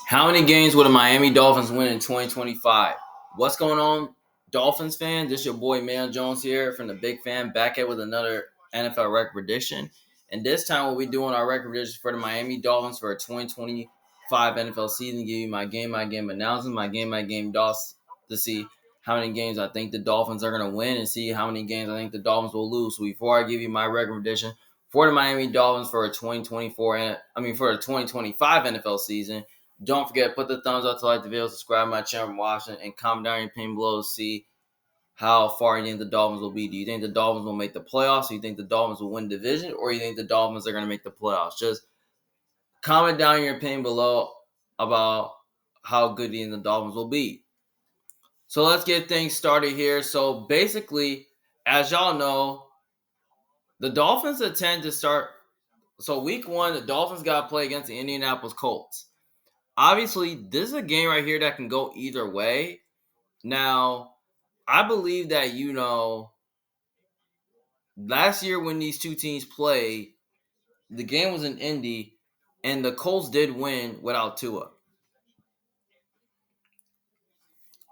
How many games will the Miami Dolphins win in 2025? What's going on, Dolphins fan? This your boy Mail Jones here from the Big Fan, back at with another NFL record prediction. And this time we'll be doing our record prediction for the Miami Dolphins for a 2025 NFL season. Give you my game announcement, my game dots to see how many games I think the Dolphins are going to win and see how many games I think the Dolphins will lose. So before I give you my record prediction for the Miami Dolphins for a 2025 NFL season, don't forget, put the thumbs up to like the video, subscribe to my channel from watching, and comment down your opinion below to see how far you think the Dolphins will be. Do you think the Dolphins will make the playoffs? Do you think the Dolphins will win division? Or you think the Dolphins are going to make the playoffs? Just comment down your opinion below about how good you think the Dolphins will be. So let's get things started here. So basically, as y'all know, the Dolphins intend to start. So week one, the Dolphins got to play against the Indianapolis Colts. Obviously, this is a game right here that can go either way. Now, I believe that, last year when these two teams played, the game was in Indy, and the Colts did win without Tua.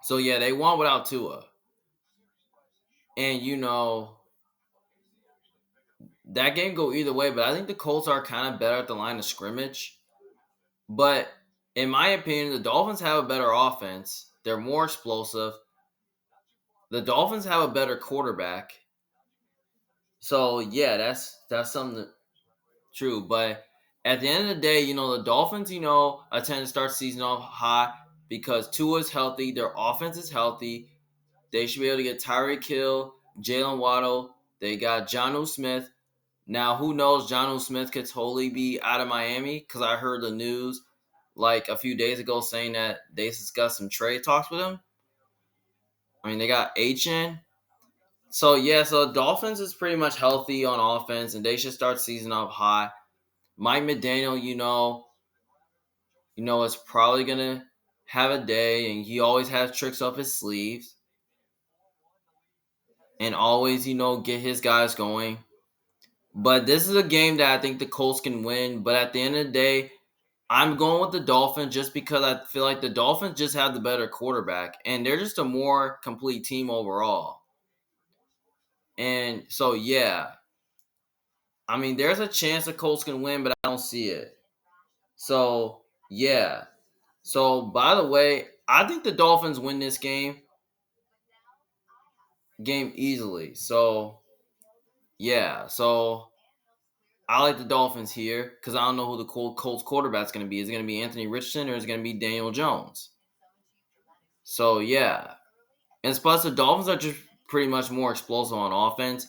So, yeah, they won without Tua. And, that game go either way, but I think the Colts are kind of better at the line of scrimmage. But in my opinion, the Dolphins have a better offense. They're more explosive. The Dolphins have a better quarterback. So yeah, that's something true. But at the end of the day, the Dolphins, attend to start season off hot because Tua is healthy, their offense is healthy. They should be able to get Tyreek Hill, Jalen Waddle. They got Jonnu Smith. Now, who knows? Jonnu Smith could totally be out of Miami because I heard the news like a few days ago saying that they discussed some trade talks with him. I mean, they got HN. So, yeah, so Dolphins is pretty much healthy on offense, and they should start season off high. Mike McDaniel, is probably going to have a day, and he always has tricks up his sleeves. And always, get his guys going. But this is a game that I think the Colts can win. But at the end of the day, I'm going with the Dolphins just because I feel like the Dolphins just have the better quarterback. And they're just a more complete team overall. And so, yeah. I mean, there's a chance the Colts can win, but I don't see it. So, yeah. So, by the way, I think the Dolphins win this game easily. So, yeah. So, I like the Dolphins here because I don't know who the Colts quarterback's going to be. Is it going to be Anthony Richardson or is it going to be Daniel Jones? So, yeah. And plus, the Dolphins are just pretty much more explosive on offense.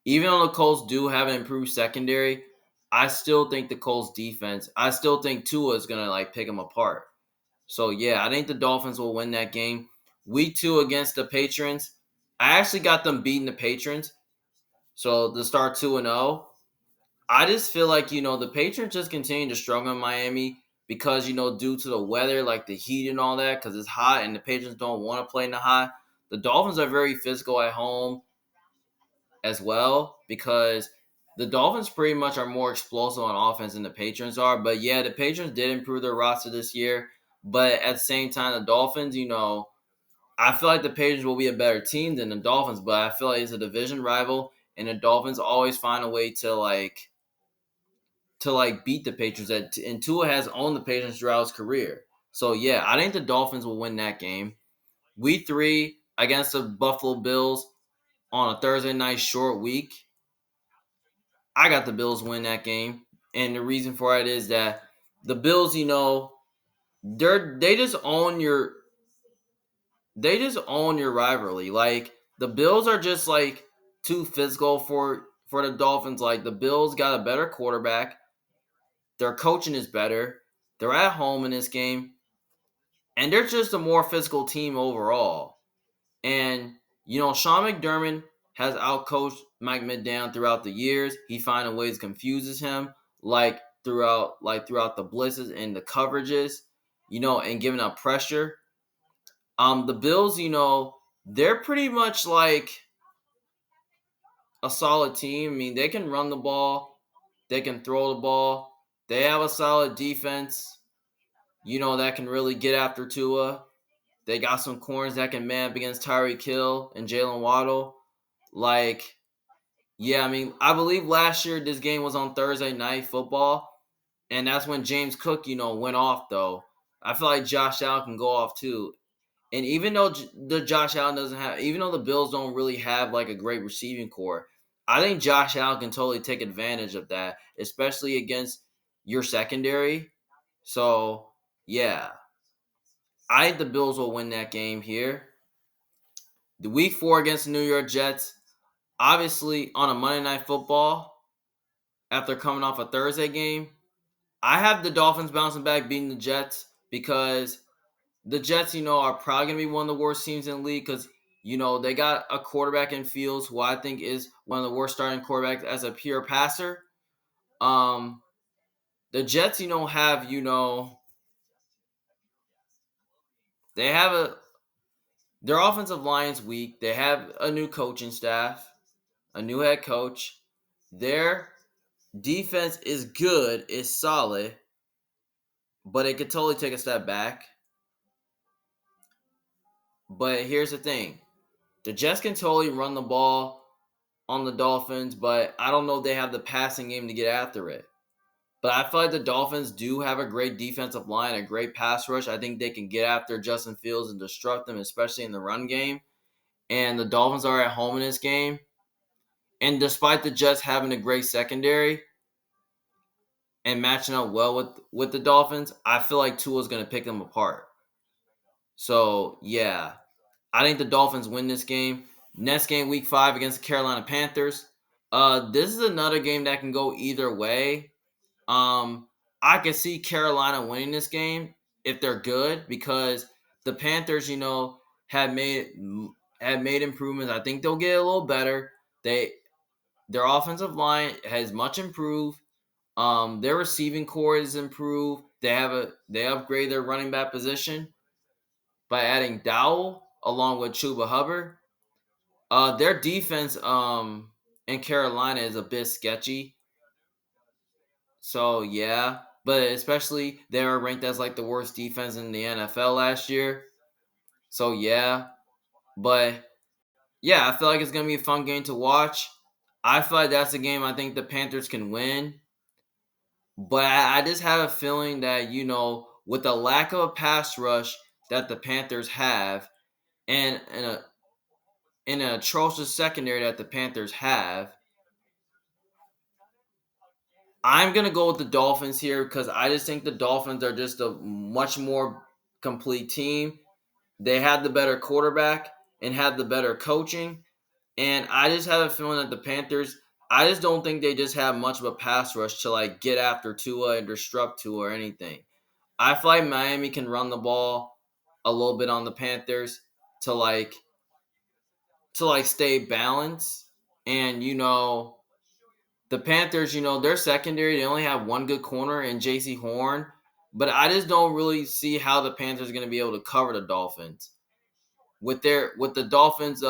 Even though the Colts do have an improved secondary, I still think the Colts defense, I still think Tua is going to pick them apart. So, yeah, I think the Dolphins will win that game. Week 2 against the Patriots, I actually got them beating the Patriots. So, to start 2-0, I just feel like, the Patriots just continue to struggle in Miami because, due to the weather, like the heat and all that, because it's hot and the Patriots don't want to play in the hot. The Dolphins are very physical at home as well because the Dolphins pretty much are more explosive on offense than the Patriots are. But, yeah, the Patriots did improve their roster this year. But at the same time, the Dolphins, I feel like the Patriots will be a better team than the Dolphins, but I feel like it's a division rival, and the Dolphins always find a way to beat the Patriots. And Tua has owned the Patriots throughout his career. So, yeah, I think the Dolphins will win that game. Week 3 against the Buffalo Bills on a Thursday night short week, I got the Bills win that game. And the reason for it is that the Bills, they just own your rivalry. Like, the Bills are just too physical for the Dolphins. Like, the Bills got a better quarterback. Their coaching is better. They're at home in this game. And they're just a more physical team overall. And, Sean McDermott has outcoached Mike McDaniel throughout the years. He finds ways confuses him, throughout the blitzes and the coverages, and giving up pressure. The Bills, they're pretty much like a solid team. I mean, they can run the ball. They can throw the ball. They have a solid defense. that can really get after Tua. They got some corners that can man up against Tyreek Hill and Jalen Waddle. Like, yeah, I mean, I believe last year this game was on Thursday night football, and that's when James Cook, went off though. I feel like Josh Allen can go off too. And even though the Josh Allen doesn't have, even though the Bills don't really have like a great receiving core, I think Josh Allen can totally take advantage of that, especially against your secondary. So yeah, I think the Bills will win that game here. The Week 4 against the New York Jets, obviously on a Monday Night Football after coming off a Thursday game. I have the Dolphins bouncing back, beating the Jets because the Jets, are probably going to be one of the worst teams in the league because, they got a quarterback in Fields who I think is one of the worst starting quarterbacks as a pure passer. Um, the Jets, they have their offensive line's weak. They have a new coaching staff, a new head coach. Their defense is good, is solid, but it could totally take a step back. But here's the thing. The Jets can totally run the ball on the Dolphins, but I don't know if they have the passing game to get after it. But I feel like the Dolphins do have a great defensive line, a great pass rush. I think they can get after Justin Fields and disrupt them, especially in the run game. And the Dolphins are at home in this game. And despite the Jets having a great secondary and matching up well with the Dolphins, I feel like Tua's going to pick them apart. So, yeah, I think the Dolphins win this game. Next game, Week 5 against the Carolina Panthers. This is another game that can go either way. I can see Carolina winning this game if they're good because the Panthers, have made improvements. I think they'll get a little better. Their offensive line has much improved. Their receiving core is improved. They upgrade their running back position by adding Dowell along with Chuba Hubbard. Their defense in Carolina is a bit sketchy. So yeah, but especially they were ranked as like the worst defense in the NFL last year. So yeah, but yeah, I feel like it's gonna be a fun game to watch. I feel like that's a game I think the Panthers can win. But I just have a feeling that, with the lack of a pass rush that the Panthers have and an atrocious secondary that the Panthers have, I'm going to go with the Dolphins here because I just think the Dolphins are just a much more complete team. They have the better quarterback and have the better coaching. And I just have a feeling that the Panthers, I just don't think they just have much of a pass rush to like get after Tua and disrupt Tua or anything. I feel like Miami can run the ball a little bit on the Panthers to stay balanced. And the Panthers, their secondary, they only have one good corner in JC Horn, but I just don't really see how the Panthers are going to be able to cover the Dolphins with the Dolphins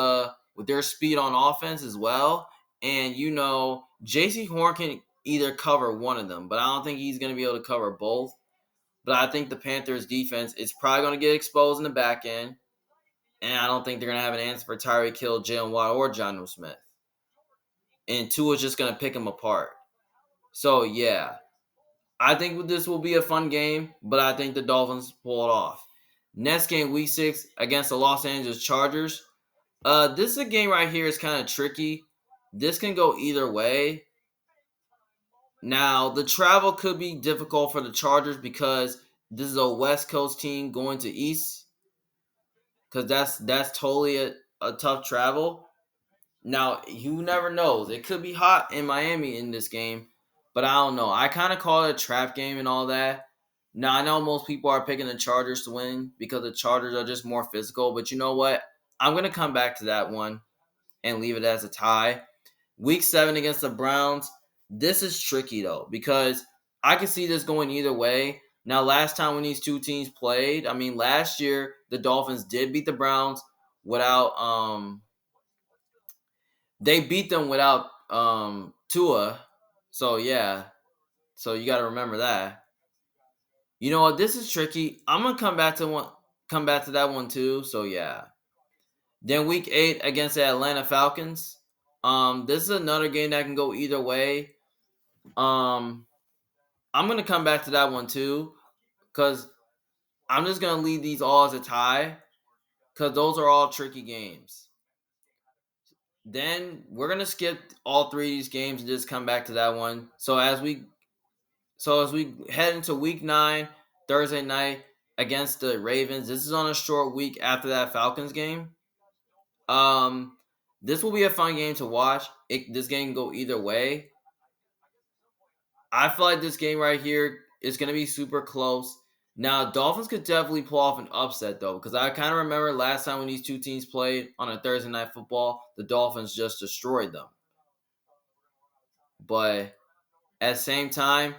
with their speed on offense as well. And JC Horn can either cover one of them, but I don't think he's going to be able to cover both. But I think the Panthers defense is probably going to get exposed in the back end. And I don't think they're going to have an answer for Tyreek Hill, Jalen Watt, or Jonnu Smith. And Tua's just going to pick them apart. So, yeah. I think this will be a fun game, but I think the Dolphins pull it off. Next game, Week 6 against the Los Angeles Chargers. This is a game right here is kind of tricky. This can go either way. Now, the travel could be difficult for the Chargers because this is a West Coast team going to East, because that's totally a tough travel. Now, you never knows. It could be hot in Miami in this game, but I don't know. I kind of call it a trap game and all that. Now, I know most people are picking the Chargers to win because the Chargers are just more physical, but you know what? I'm going to come back to that one and leave it as a tie. Week 7 against the Browns. This is tricky, though, because I can see this going either way. Now, last time when these two teams played, I mean, last year, the Dolphins did beat the Browns without they beat them without Tua. So yeah. So you got to remember that. You know what? This is tricky. I'm gonna come back to that one too. So yeah. Then week 8 against the Atlanta Falcons. This is another game that can go either way. Um, I'm gonna come back to that one too, because I'm just gonna leave these all as a tie, because those are all tricky games. Then we're gonna skip all three of these games and just come back to that one. So as we head into week 9, Thursday night against the Ravens, this is on a short week after that Falcons game. Um, this will be a fun game to watch. This game can go either way. I feel like this game right here is going to be super close. Now, Dolphins could definitely pull off an upset, though, because I kind of remember last time when these two teams played on a Thursday night football, the Dolphins just destroyed them. But at the same time,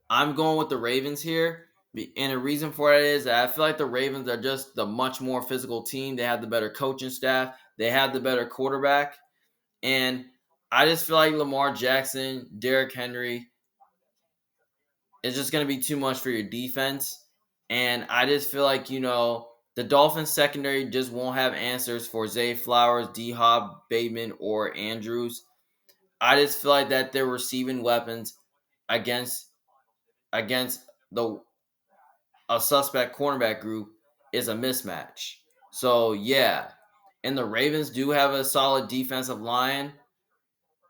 I'm going with the Ravens here. And the reason for it is that I feel like the Ravens are just the much more physical team. They have the better coaching staff, they have the better quarterback. And I just feel like Lamar Jackson, Derrick Henry, it's just going to be too much for your defense. And I just feel like, the Dolphins secondary just won't have answers for Zay Flowers, D Hop, Bateman, or Andrews. I just feel like that their receiving weapons against against the a suspect cornerback group is a mismatch. So yeah. And the Ravens do have a solid defensive line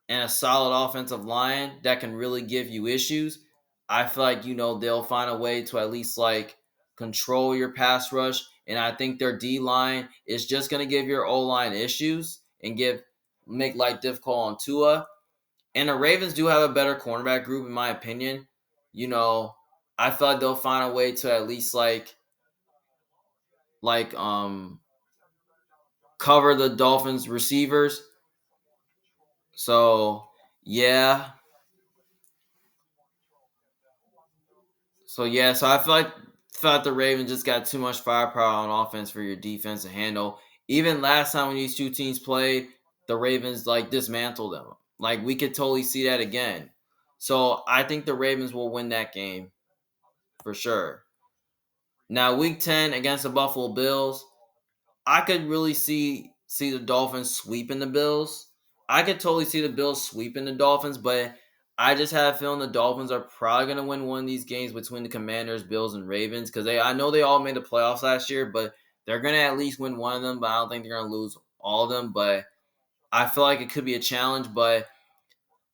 and a solid offensive line that can really give you issues. I feel like, they'll find a way to at least like control your pass rush. And I think their D line is just gonna give your O line issues and make life difficult on Tua. And the Ravens do have a better cornerback group, in my opinion. You know, I feel like they'll find a way to at least like cover the Dolphins receivers. So yeah. So I feel like the Ravens just got too much firepower on offense for your defense to handle. Even last time when these two teams played, the Ravens like dismantled them. Like we could totally see that again. So I think the Ravens will win that game for sure. Now week 10 against the Buffalo Bills, I could really see the Dolphins sweeping the Bills. I could totally see the Bills sweeping the Dolphins, but I just have a feeling the Dolphins are probably gonna win one of these games between the Commanders, Bills, and Ravens because I know they all made the playoffs last year, but they're gonna at least win one of them. But I don't think they're gonna lose all of them. But I feel like it could be a challenge. But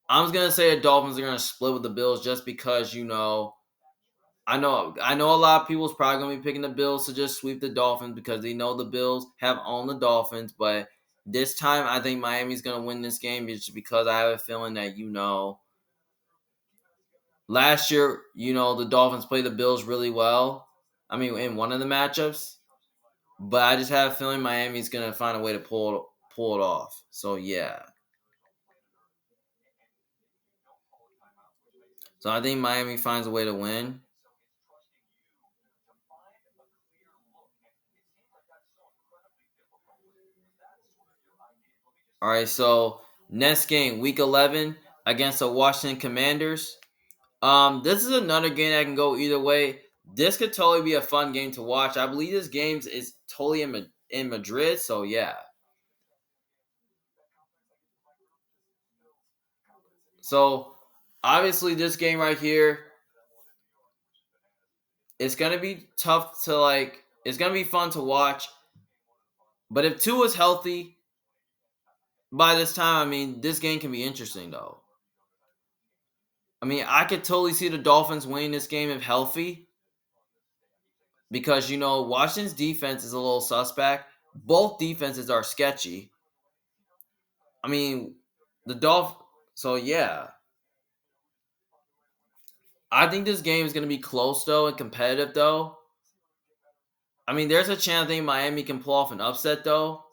I'm just gonna say the Dolphins are gonna split with the Bills just because I know a lot of people's probably gonna be picking the Bills to just sweep the Dolphins because they know the Bills have owned the Dolphins, but this time I think Miami's gonna win this game just because I have a feeling that last year, the Dolphins played the Bills really well. I mean in one of the matchups. But I just have a feeling Miami's gonna find a way to pull it off. So yeah. So I think Miami finds a way to win. All right, so next game, week 11 against the Washington Commanders. This is another game that can go either way. This could totally be a fun game to watch. I believe this game is totally in Madrid, so yeah. So obviously, this game right here, it's gonna be tough to like. It's gonna be fun to watch. But if two is healthy by this time, I mean, this game can be interesting though. I mean, I could totally see the Dolphins winning this game if healthy because Washington's defense is a little suspect. Both defenses are sketchy. I mean, the Dolph. So yeah, I think this game is going to be close though and competitive though. I mean, there's a chance I think Miami can pull off an upset though.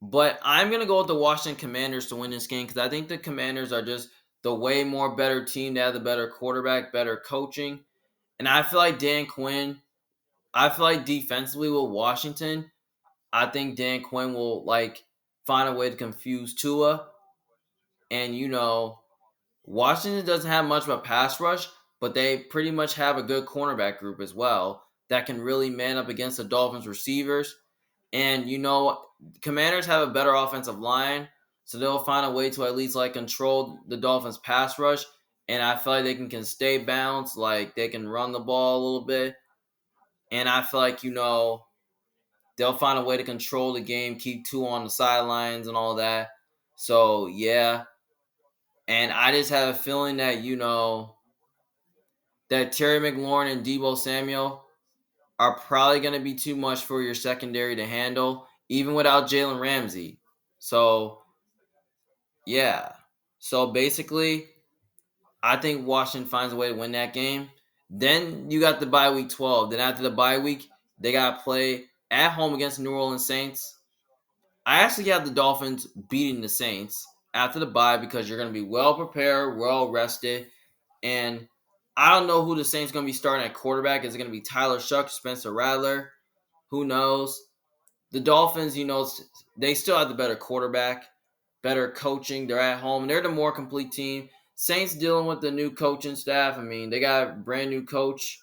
But I'm going to go with the Washington Commanders to win this game because I think the Commanders are just the way more better team. They have the better quarterback, better coaching, and I feel like Dan Quinn. I feel like defensively with Washington, I think Dan Quinn will like find a way to confuse Tua, and Washington doesn't have much of a pass rush, but they pretty much have a good cornerback group as well that can really man up against the Dolphins receivers. And Commanders have a better offensive line, so they'll find a way to at least like control the Dolphins pass rush. And I feel like they can stay balanced, like they can run the ball a little bit. And I feel like, they'll find a way to control the game, keep two on the sidelines and all that. So yeah. And I just have a feeling that, that Terry McLaurin and Debo Samuel are probably going to be too much for your secondary to handle, even without Jalen Ramsey. So, yeah. So basically, I think Washington finds a way to win that game. Then you got the bye week 12. Then after the bye week, they got to play at home against New Orleans Saints. I actually have the Dolphins beating the Saints after the bye because you're going to be well prepared, well rested, and I don't know who the Saints going to be starting at quarterback. Is it going to be Tyler Shuck, Spencer Rattler? Who knows? The Dolphins, they still have the better quarterback, better coaching. They're at home. They're the more complete team. Saints dealing with the new coaching staff. I mean, they got a brand new coach,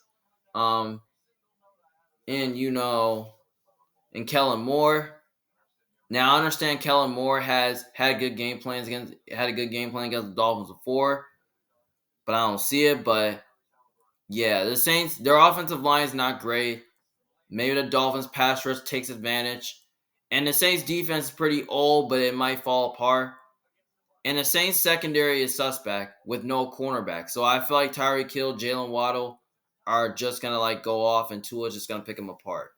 um, and and Kellen Moore. Now I understand Kellen Moore has had a good game plan against the Dolphins before, but I don't see it. But yeah, the Saints, their offensive line is not great. Maybe the Dolphins pass rush takes advantage. And the Saints defense is pretty old, but it might fall apart. And the Saints secondary is suspect with no cornerback. So I feel like Tyreek Hill, Jalen Waddle are just gonna like go off and Tua's just gonna pick them apart.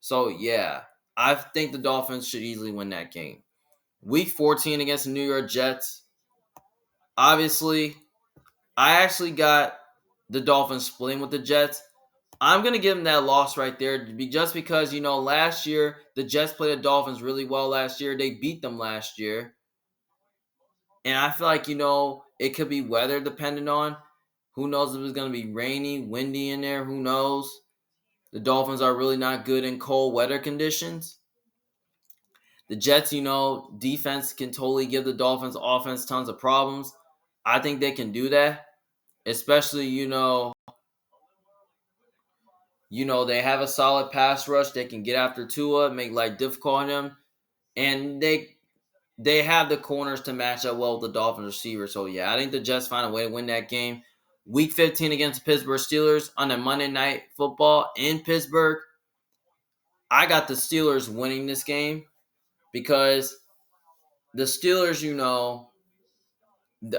So yeah, I think the Dolphins should easily win that game. Week 14 against the New York Jets. Obviously, I actually got the Dolphins splitting with the Jets. I'm going to give them that loss right there just because, last year, the Jets played the Dolphins really well last year. They beat them last year. And I feel like, it could be weather dependent on. Who knows if it's going to be rainy, windy in there? Who knows? The Dolphins are really not good in cold weather conditions. The Jets, defense can totally give the Dolphins offense tons of problems. I think they can do that, especially, they have a solid pass rush. They can get after Tua, make life difficult on him, and they have the corners to match up well with the Dolphins receiver. So yeah, I think the Jets find a way to win that game. Week 15 against the Pittsburgh Steelers on a Monday Night Football in Pittsburgh. I got the Steelers winning this game because the Steelers,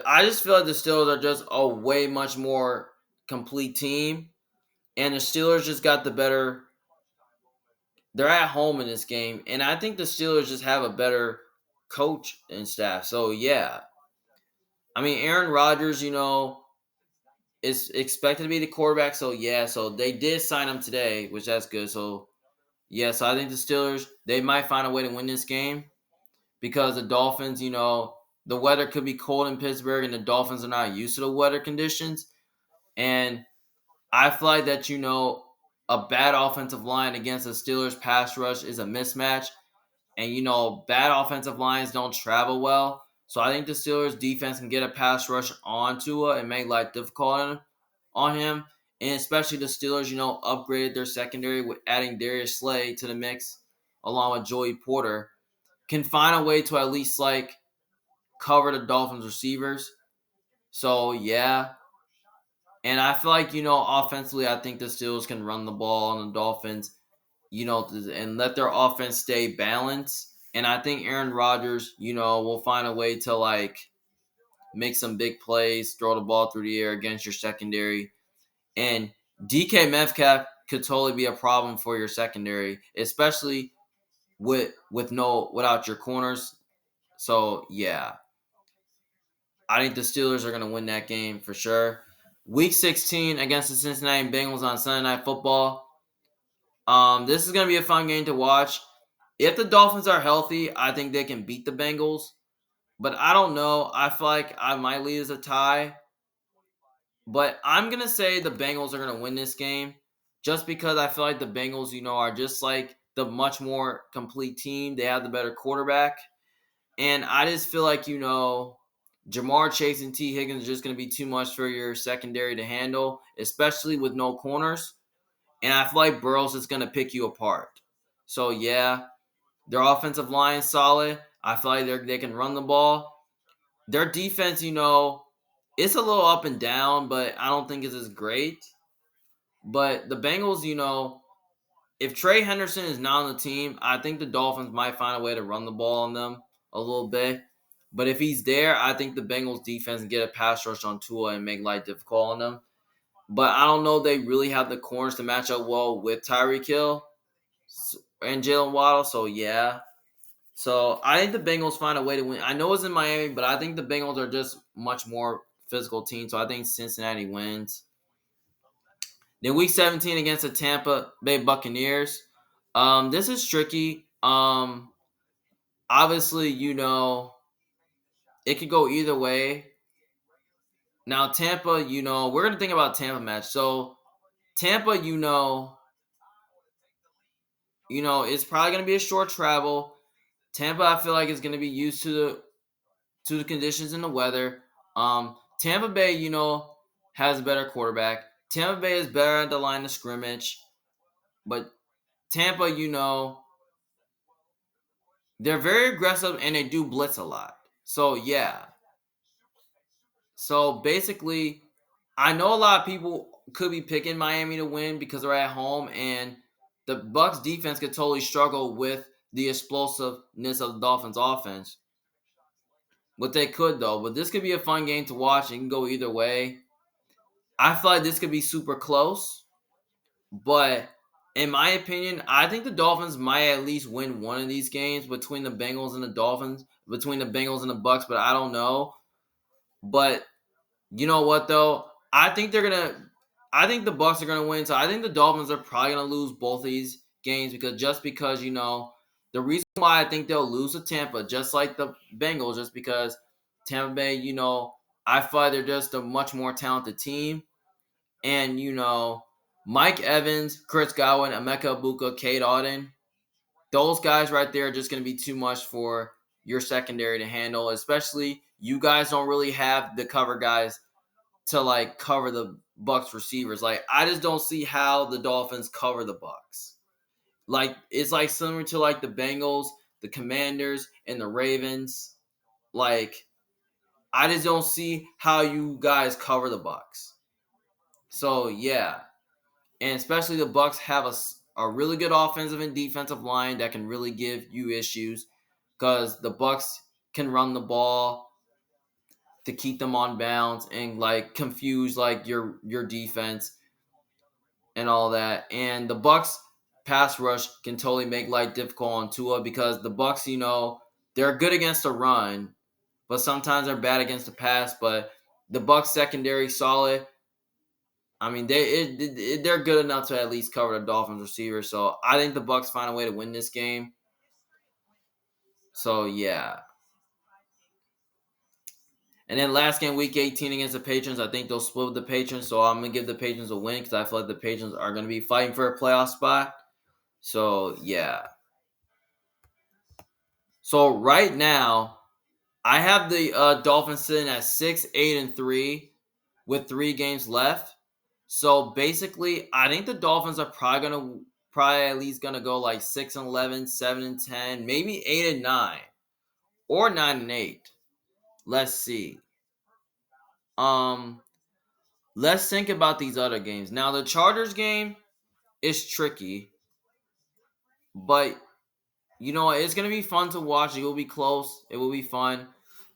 I just feel like the Steelers are just a way much more complete team, and the Steelers just got the better. They're at home in this game, and I think the Steelers just have a better coach and staff. So yeah, I mean Aaron Rodgers, is expected to be the quarterback. So yeah, so they did sign him today, which that's good. So yeah, so I think the Steelers they might find a way to win this game because the Dolphins, the weather could be cold in Pittsburgh, and the Dolphins are not used to the weather conditions. And I feel like that, a bad offensive line against the Steelers pass rush is a mismatch. And, bad offensive lines don't travel well. So I think the Steelers defense can get a pass rush on Tua and make life difficult on him. And especially the Steelers, upgraded their secondary with adding Darius Slay to the mix along with Joey Porter. Can find a way to at least like cover the Dolphins receivers. So yeah. And I feel like, offensively, I think the Steelers can run the ball on the Dolphins, and let their offense stay balanced. And I think Aaron Rodgers, will find a way to like make some big plays, throw the ball through the air against your secondary. And DK Metcalf could totally be a problem for your secondary, especially without your corners. So yeah, I think the Steelers are going to win that game for sure. Week 16 against the Cincinnati Bengals on Sunday Night Football. This is going to be a fun game to watch. If the Dolphins are healthy, I think they can beat the Bengals. But I don't know. I feel like I might lead as a tie. But I'm going to say the Bengals are going to win this game just because I feel like the Bengals, are just like the much more complete team. They have the better quarterback. And I just feel like, Jamar Chase and T. Higgins are just going to be too much for your secondary to handle, especially with no corners. And I feel like Burrows is going to pick you apart. So, yeah, their offensive line is solid. I feel like they can run the ball. Their defense, it's a little up and down, but I don't think it's as great. But the Bengals, if Trey Henderson is not on the team, I think the Dolphins might find a way to run the ball on them a little bit. But if he's there, I think the Bengals defense can get a pass rush on Tua and make life difficult on them. But I don't know if they really have the corners to match up well with Tyreek Hill and Jalen Waddle. So, yeah. So, I think the Bengals find a way to win. I know it's in Miami, but I think the Bengals are just much more physical team. So, I think Cincinnati wins. Then week 17 against the Tampa Bay Buccaneers. This is tricky. Obviously, it could go either way. Now, Tampa, we're going to think about Tampa match. So, Tampa, it's probably going to be a short travel. Tampa, I feel like is going to be used to the conditions and the weather. Tampa Bay, has a better quarterback. Tampa Bay is better at the line of scrimmage, but Tampa, they're very aggressive and they do blitz a lot. So yeah. So basically, I know a lot of people could be picking Miami to win because they're at home, and the Bucks defense could totally struggle with the explosiveness of the Dolphins offense. But they could though. But this could be a fun game to watch. It can go either way. I feel like this could be super close. But in my opinion, I think the Dolphins might at least win one of these games between the Bengals and the Dolphins, between the Bengals and the Bucks, but I don't know. But you know what though? I think the Bucks are gonna win. So I think the Dolphins are probably gonna lose both of these games because the reason why I think they'll lose to Tampa, just like the Bengals, just because Tampa Bay, I feel like they're just a much more talented team. And Mike Evans, Chris Godwin, Emeka Ibuka, Kate Auden, those guys right there are just gonna be too much for your secondary to handle, especially you guys don't really have the cover guys to like cover the Bucks receivers. Like I just don't see how the Dolphins cover the Bucks. Like it's like similar to like the Bengals, the Commanders, and the Ravens. Like I just don't see how you guys cover the Bucks. So yeah, and especially the Bucks have a really good offensive and defensive line that can really give you issues because the Bucks can run the ball to keep them on bounds and like confuse like your defense and all that. And the Bucks pass rush can totally make life difficult on Tua because the Bucks, they're good against the run, but sometimes they're bad against the pass. But the Bucks secondary solid. I mean, they're good enough to at least cover the Dolphins receiver. So I think the Bucks find a way to win this game. So yeah. And then last game, week 18 against the Patriots, I think they'll split with the Patriots. So I'm gonna give the Patriots a win because I feel like the Patriots are gonna be fighting for a playoff spot. So yeah. So right now, I have the Dolphins sitting at 6-8-3 with 3 games left. So basically, I think the Dolphins are probably at least gonna go like 6-11, 7-10, maybe 8-9, or 9-8. Let's see. Um, let's think about these other games. Now the Chargers game is tricky, but it's gonna be fun to watch. It will be close. It will be fun.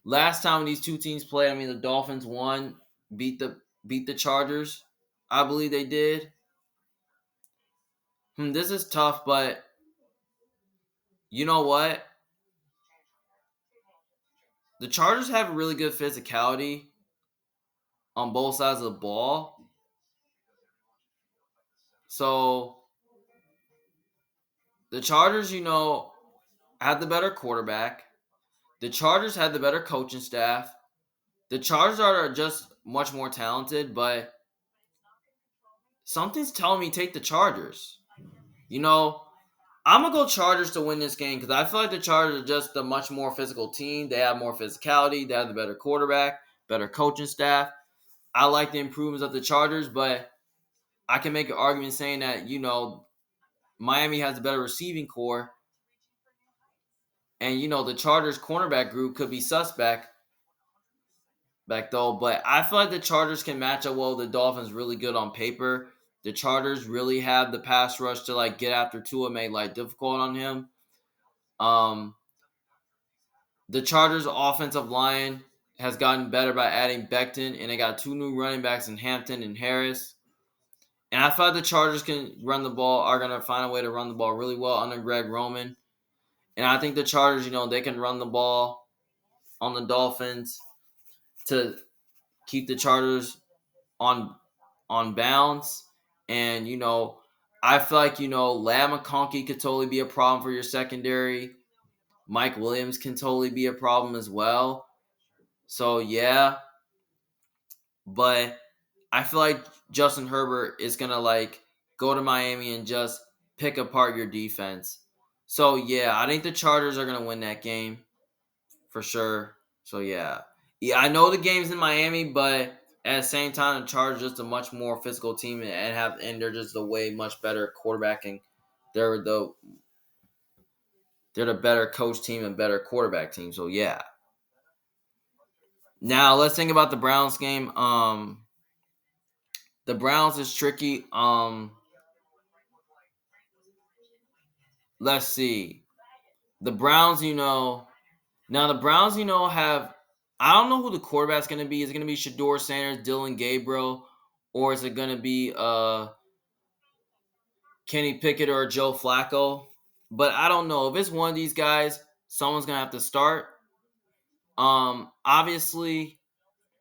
Last time these two teams played, I mean, the Dolphins won, beat the Chargers. I believe they did. This is tough, but you know what? The Chargers have really good physicality on both sides of the ball. So the Chargers, had the better quarterback. The Chargers had the better coaching staff. The Chargers are just much more talented, but something's telling me take the Chargers. You know, I'm gonna go Chargers to win this game because I feel like the Chargers are just a much more physical team. They have more physicality. They have the better quarterback, better coaching staff. I like the improvements of the Chargers, but I can make an argument saying that Miami has a better receiving core, and the Chargers cornerback group could be suspect back though. But I feel like the Chargers can match up well with the Dolphins really good on paper. The Chargers really have the pass rush to get after Tua, make life difficult on him. Um, the Chargers offensive line has gotten better by adding Becton, and they got two new running backs in Hampton and Harris. And I thought the Chargers can run the ball, are going to find a way to run the ball really well under Greg Roman. And I think the Chargers, they can run the ball on the Dolphins to keep the Chargers on bounds. And, I feel like, Lab McConkey could totally be a problem for your secondary. Mike Williams can totally be a problem as well. So, yeah. But I feel like Justin Herbert is going to, go to Miami and just pick apart your defense. So, yeah, I think the Chargers are going to win that game for sure. So, yeah. Yeah, I know the game's in Miami, but at the same time, the Chargers are just a much more physical team and they're just a way much better quarterbacking. They're the better coach team and better quarterback team. So, yeah. Now, let's think about the Browns game. The Browns is tricky. Let's see. The Browns, now the Browns, have I don't know who the quarterback's going to be. Is it going to be Shador Sanders, Dylan Gabriel, or is it going to be Kenny Pickett or Joe Flacco? But I don't know. If it's one of these guys, someone's going to have to start. Obviously,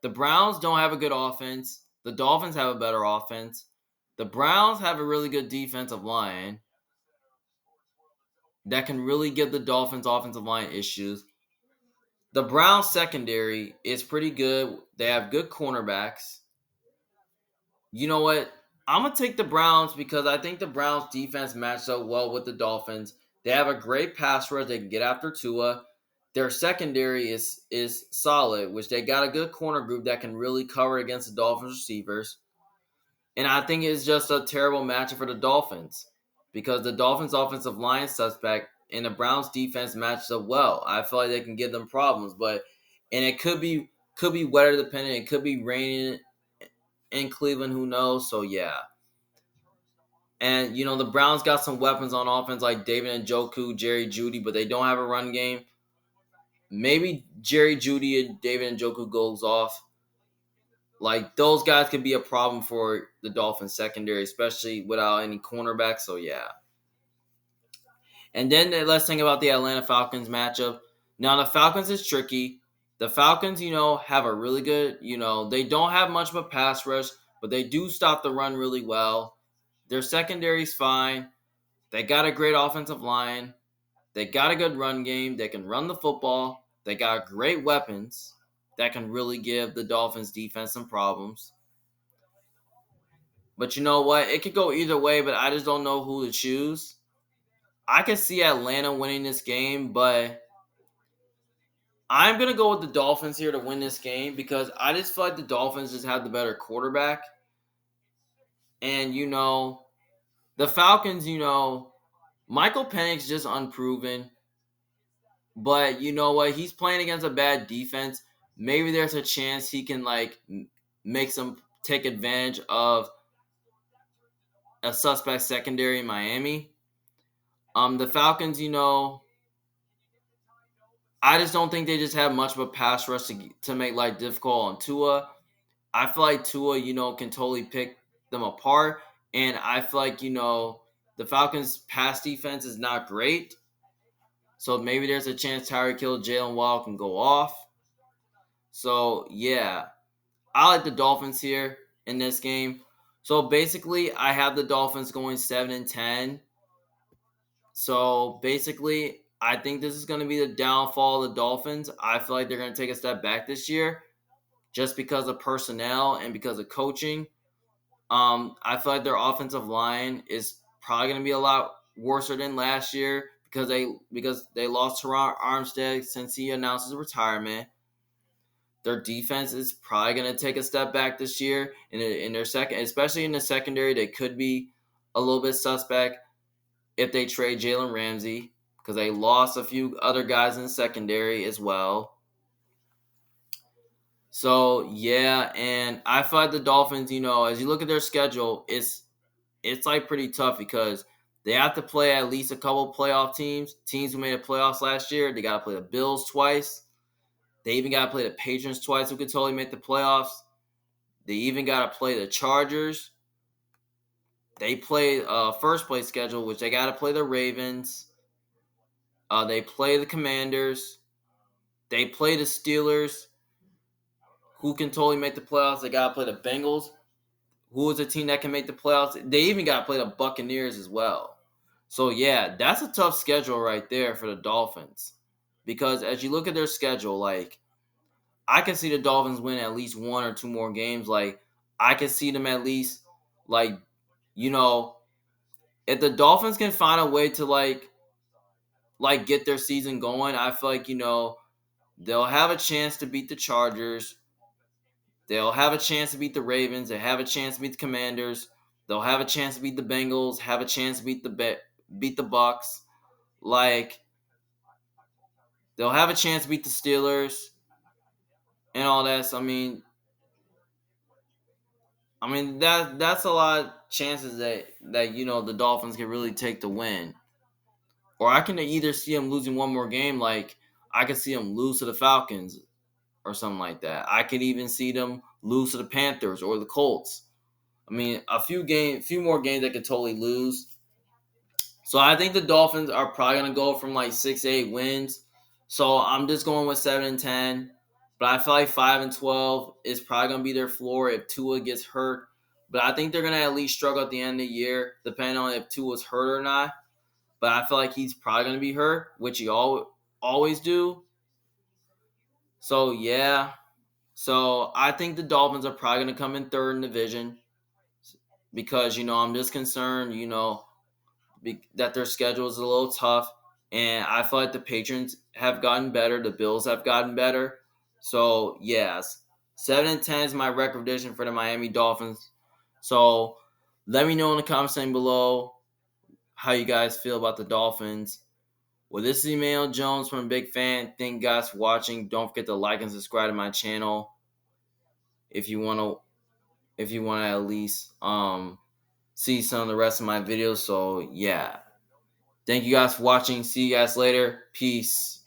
the Browns don't have a good offense. The Dolphins have a better offense. The Browns have a really good defensive line that can really give the Dolphins offensive line issues. The Browns secondary is pretty good. They have good cornerbacks. You know what? I'm going to take the Browns because I think the Browns defense matches up well with the Dolphins. They have a great pass rush. They can get after Tua. Their secondary is solid, which they got a good corner group that can really cover against the Dolphins receivers. And I think it's just a terrible matchup for the Dolphins because the Dolphins offensive line is suspect and the Browns defense matches up well. I feel like they can give them problems, and it could be weather dependent. It could be raining in Cleveland, who knows? So yeah. And the Browns got some weapons on offense like David Njoku, Jerry Jeudy, but they don't have a run game. Maybe Jerry Jeudy and David Njoku goes off. Those guys could be a problem for the Dolphins secondary, especially without any cornerbacks. So yeah. And then let's think about the Atlanta Falcons matchup. Now the Falcons is tricky. The Falcons, have a really good, they don't have much of a pass rush, but they do stop the run really well. Their secondary's fine. They got a great offensive line. They got a good run game. They can run the football. They got great weapons that can really give the Dolphins defense some problems. But you know what? It could go either way, but I just don't know who to choose. I could see Atlanta winning this game, but I'm going to go with the Dolphins here to win this game because I just feel like the Dolphins just have the better quarterback. And, the Falcons, Michael Penix just unproven. But you know what? He's playing against a bad defense. Maybe there's a chance he can make some take advantage of a suspect secondary in Miami. The Falcons, I just don't think they just have much of a pass rush to make life difficult on Tua. I feel like Tua, can totally pick them apart. And I feel like, the Falcons' pass defense is not great. So maybe there's a chance Tyreek Hill, Jalen Waddle can go off. So, yeah. I like the Dolphins here in this game. So basically, I have the Dolphins going 7-10. So basically, I think this is going to be the downfall of the Dolphins. I feel like they're going to take a step back this year, just because of personnel and because of coaching. I feel like their offensive line is probably going to be a lot worse than last year because they lost Teron Armstead since he announced his retirement. Their defense is probably going to take a step back this year in their second, especially in the secondary. They could be a little bit suspect if they trade Jalen Ramsey because they lost a few other guys in the secondary as well. So yeah, and I feel like the Dolphins, as you look at their schedule, it's like pretty tough because they have to play at least a couple playoff teams who made the playoffs last year. They got to play the Bills twice. They even got to play the Patriots twice, who could totally make the playoffs. They even got to play the Chargers. They play first place schedule, which they got to play the Ravens. They play the Commanders. They play the Steelers, who can totally make the playoffs. They got to play the Bengals, who is a team that can make the playoffs. They even got to play the Buccaneers as well. So, yeah, that's a tough schedule right there for the Dolphins. Because as you look at their schedule, like, I can see the Dolphins win at least one or two more games. Like, I can see them at least, like, you know, if the Dolphins can find a way to, like get their season going, I feel like, they'll have a chance to beat the Chargers. They'll have a chance to beat the Ravens. They have a chance to beat the Commanders. They'll have a chance to beat the Bengals. Have a chance to beat the Bucks. Like they'll have a chance to beat the Steelers and all that. So, I mean that's a lot of chances that the Dolphins can really take to win. Or I can either see them losing one more game, like I could see them lose to the Falcons or something like that. I could even see them lose to the Panthers or the Colts. A few more games they could totally lose. So I think the Dolphins are probably gonna go from like 6 to 8 wins. So I'm just going with 7 and 10. But I feel like 5 and 12 is probably gonna be their floor if Tua gets hurt. But I think they're gonna at least struggle at the end of the year, depending on if Tua's hurt or not. But I feel like he's probably gonna be hurt, which he always do. So yeah. So I think the Dolphins are probably gonna come in third in the division because I'm just concerned, that their schedule is a little tough, and I feel like the Patriots have gotten better, the Bills have gotten better. So yes, 7 and 10 is my record prediction for the Miami Dolphins. So let me know in the comments section below how you guys feel about the Dolphins. Well, this is Emmanuel Jones from Big Fan. Thank you guys for watching. Don't forget to like and subscribe to my channel if you want to at least see some of the rest of my videos. So yeah. Thank you guys for watching. See you guys later. Peace.